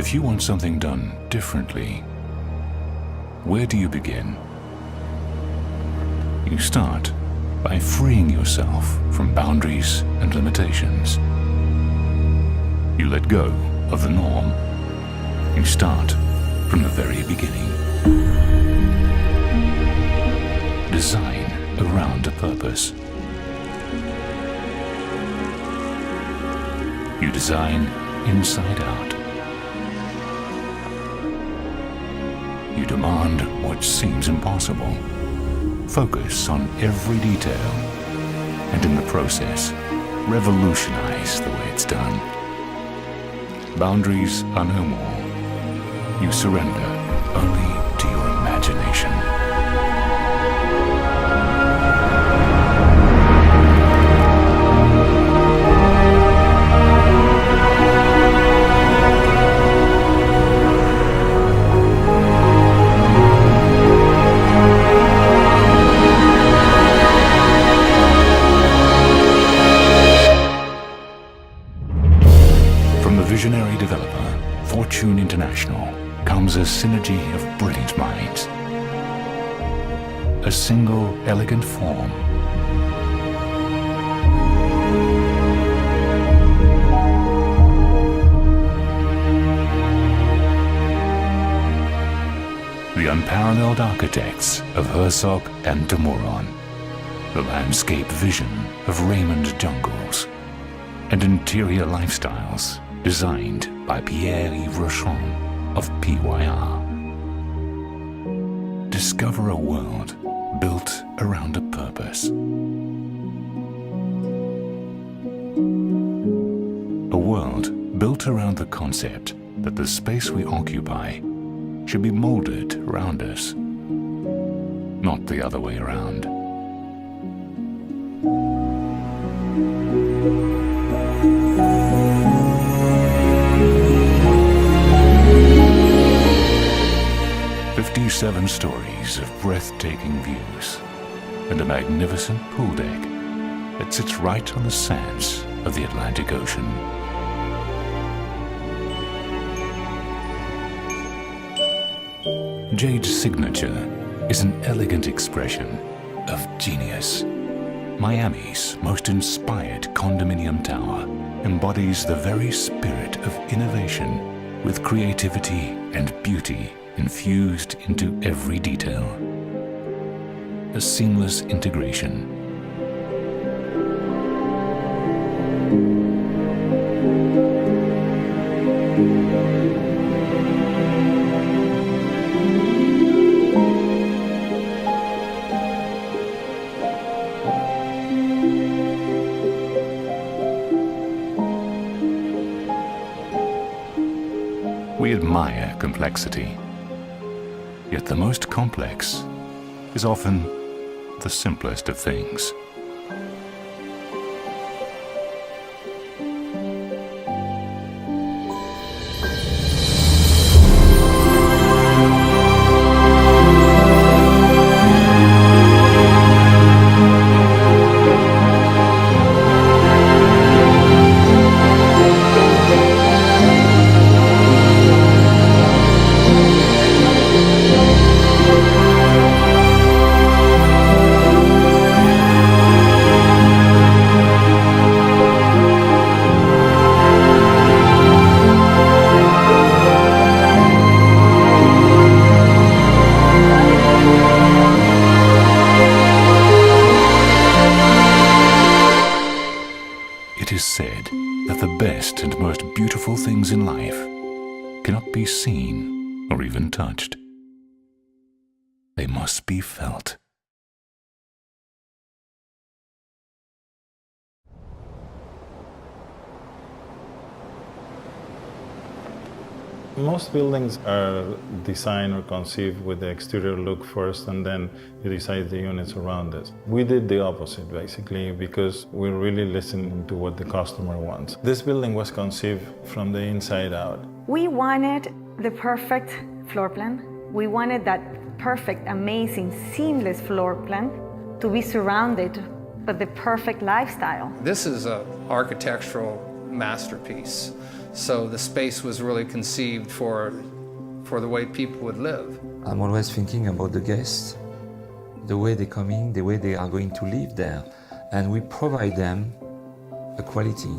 If you want something done differently, where do you begin? You start by freeing yourself from boundaries and limitations. You let go of the norm. You start from the very beginning. Design around a purpose. You design inside out. You demand what seems impossible. Focus on every detail, and in the process, revolutionize the way it's done. Boundaries are no more. You surrender only to your imagination. From the visionary developer, Fortune International, comes a synergy of brilliant minds. A single elegant form. The unparalleled architects of Herzog and de Meuron. The landscape vision of Raymond Jungles. And interior lifestyles designed by Pierre-Yves Rochon of PYR. Discover a world built around a purpose. A world built around the concept that the space we occupy should be molded around us, not the other way around. Seven stories of breathtaking views and a magnificent pool deck that sits right on the sands of the Atlantic Ocean. Jade Signature is an elegant expression of genius. Miami's most inspired condominium tower embodies the very spirit of innovation with creativity and beauty infused into every detail. A seamless integration. We admire complexity. Yet the most complex is often the simplest of things. It is said that the best and most beautiful things in life cannot be seen or even touched. They must be felt. Most buildings are designed or conceived with the exterior look first, and then you decide the units around it. We did the opposite, basically, because we're really listening to what the customer wants. This building was conceived from the inside out. We wanted the perfect floor plan. We wanted that perfect, amazing, seamless floor plan to be surrounded by the perfect lifestyle. This is an architectural masterpiece. So the space was really conceived for the way people would live. I'm always thinking about the guests, the way they're coming, the way they are going to live there, and we provide them a quality.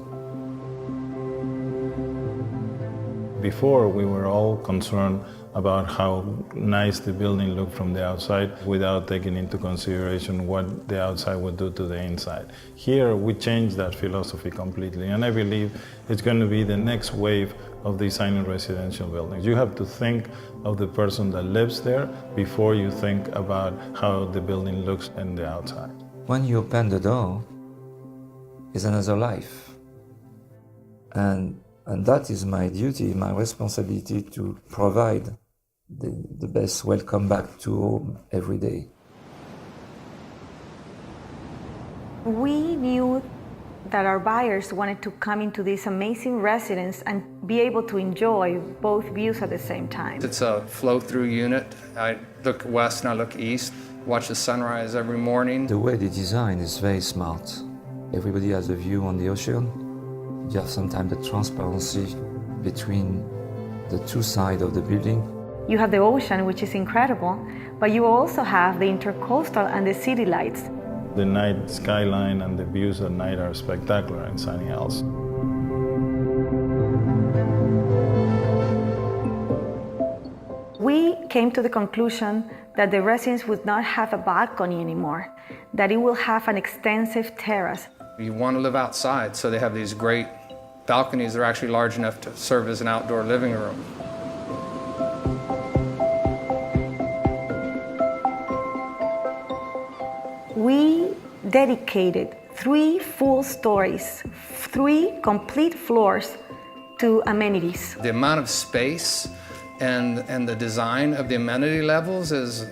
Before, we were all concerned about how nice the building looked from the outside without taking into consideration what the outside would do to the inside. Here, we changed that philosophy completely, and I believe it's going to be the next wave of designing residential buildings. You have to think of the person that lives there before you think about how the building looks on the outside. When you open the door, it's another life. And that is my duty, my responsibility to provide the best welcome back to home every day. We knew that our buyers wanted to come into this amazing residence and be able to enjoy both views at the same time. It's a flow-through unit. I look west and I look east, watch the sunrise every morning. The way they design is very smart. Everybody has a view on the ocean. You have sometimes the transparency between the two sides of the building. You have the ocean, which is incredible, but you also have the intercoastal and the city lights. The night skyline and the views at night are spectacular in Sunny Hills. We came to the conclusion that the residence would not have a balcony anymore, that it will have an extensive terrace. You want to live outside, so they have these great balconies that are actually large enough to serve as an outdoor living room. We dedicated 3 full stories, 3 complete floors to amenities. The amount of space and the design of the amenity levels is,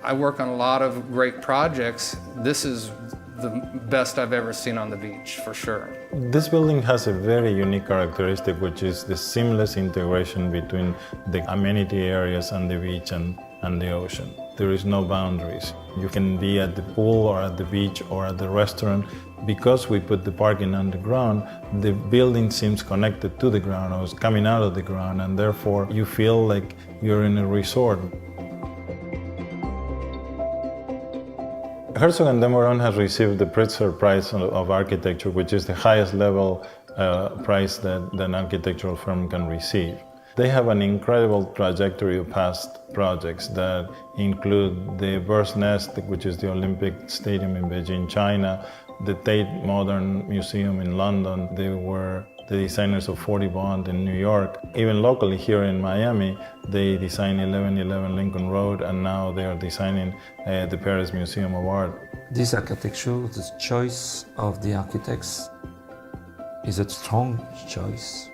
I work on a lot of great projects. This is the best I've ever seen on the beach, for sure. This building has a very unique characteristic, which is the seamless integration between the amenity areas and the beach and the ocean. There is no boundaries. You can be at the pool or at the beach or at the restaurant. Because we put the parking underground, the building seems connected to the ground or is coming out of the ground, and therefore you feel like you're in a resort. Herzog & de Meuron has received the Pritzker Prize of Architecture, which is the highest level prize that an architectural firm can receive. They have an incredible trajectory of past projects that include the Bird's Nest, which is the Olympic Stadium in Beijing, China, the Tate Modern Museum in London. They were the designers of 40 Bond in New York. Even locally here in Miami, they designed 1111 Lincoln Road, and now they are designing the Paris Museum of Art. This architecture, the choice of the architects is a strong choice.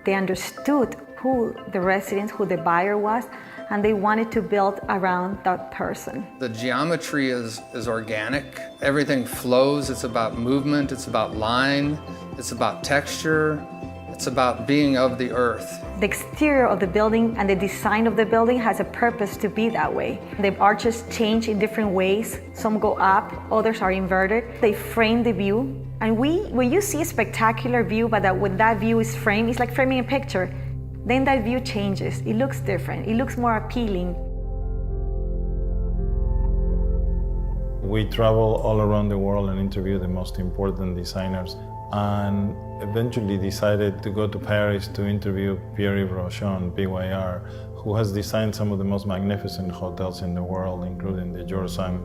They understood who the resident, who the buyer was, and they wanted to build around that person. The geometry is organic. Everything flows. It's about movement. It's about line. It's about texture. It's about being of the earth. The exterior of the building and the design of the building has a purpose to be that way. The arches change in different ways. Some go up, others are inverted. They frame the view. And when you see a spectacular view, but when that view is framed, it's like framing a picture. Then that view changes. It looks different. It looks more appealing. We travel all around the world and interview the most important designers, and eventually decided to go to Paris to interview Pierre-Yves Rochon, PYR, who has designed some of the most magnificent hotels in the world, including the Georgetown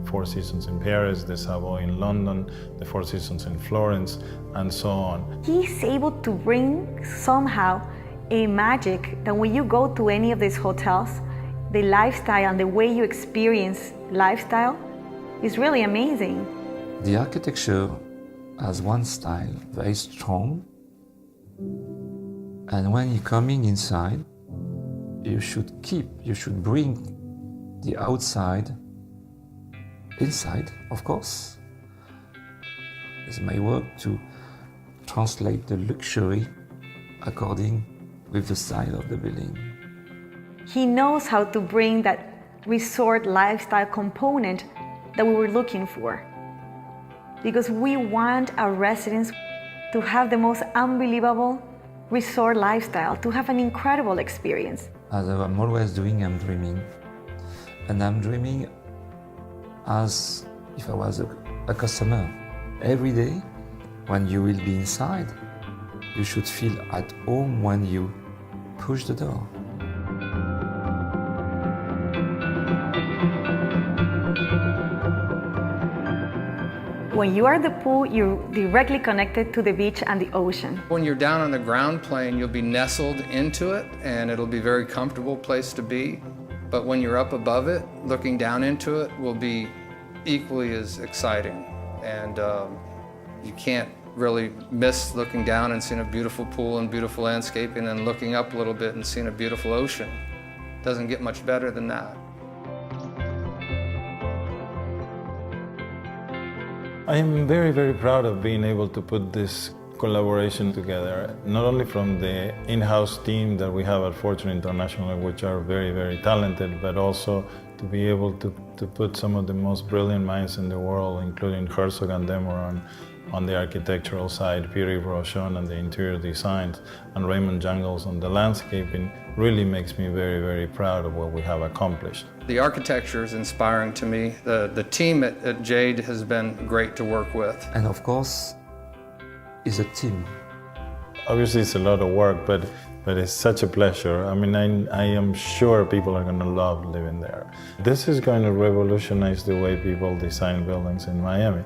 Four Seasons in Paris, the Savoy in London, the Four Seasons in Florence, and so on. He's able to bring somehow a magic that when you go to any of these hotels, the lifestyle and the way you experience lifestyle is really amazing. The architecture has one style, very strong, and when you're coming inside, you should bring the outside inside, of course. It's my work to translate the luxury according with the style of the building. He knows how to bring that resort lifestyle component that we were looking for. Because we want our residents to have the most unbelievable resort lifestyle to have an incredible experience. As I'm always doing, I'm dreaming. And I'm dreaming as if I was a customer. Every day, when you will be inside, you should feel at home when you push the door. When you are at the pool, you're directly connected to the beach and the ocean. When you're down on the ground plane, you'll be nestled into it and it'll be a very comfortable place to be. But when you're up above it, looking down into it will be equally as exciting. And you can't really miss looking down and seeing a beautiful pool and beautiful landscaping and looking up a little bit and seeing a beautiful ocean. Doesn't get much better than that. I am very, very proud of being able to put this collaboration together, not only from the in-house team that we have at Fortune International, which are very, very talented, but also to be able to put some of the most brilliant minds in the world, including Herzog and Demoran on the architectural side, Pierre Rochon on the interior designs, and Raymond Jungles on the landscaping, really makes me very, very proud of what we have accomplished. The architecture is inspiring to me. The team at Jade has been great to work with. And of course, it's a team. Obviously it's a lot of work, but it's such a pleasure. I mean, I am sure people are going to love living there. This is going to revolutionize the way people design buildings in Miami.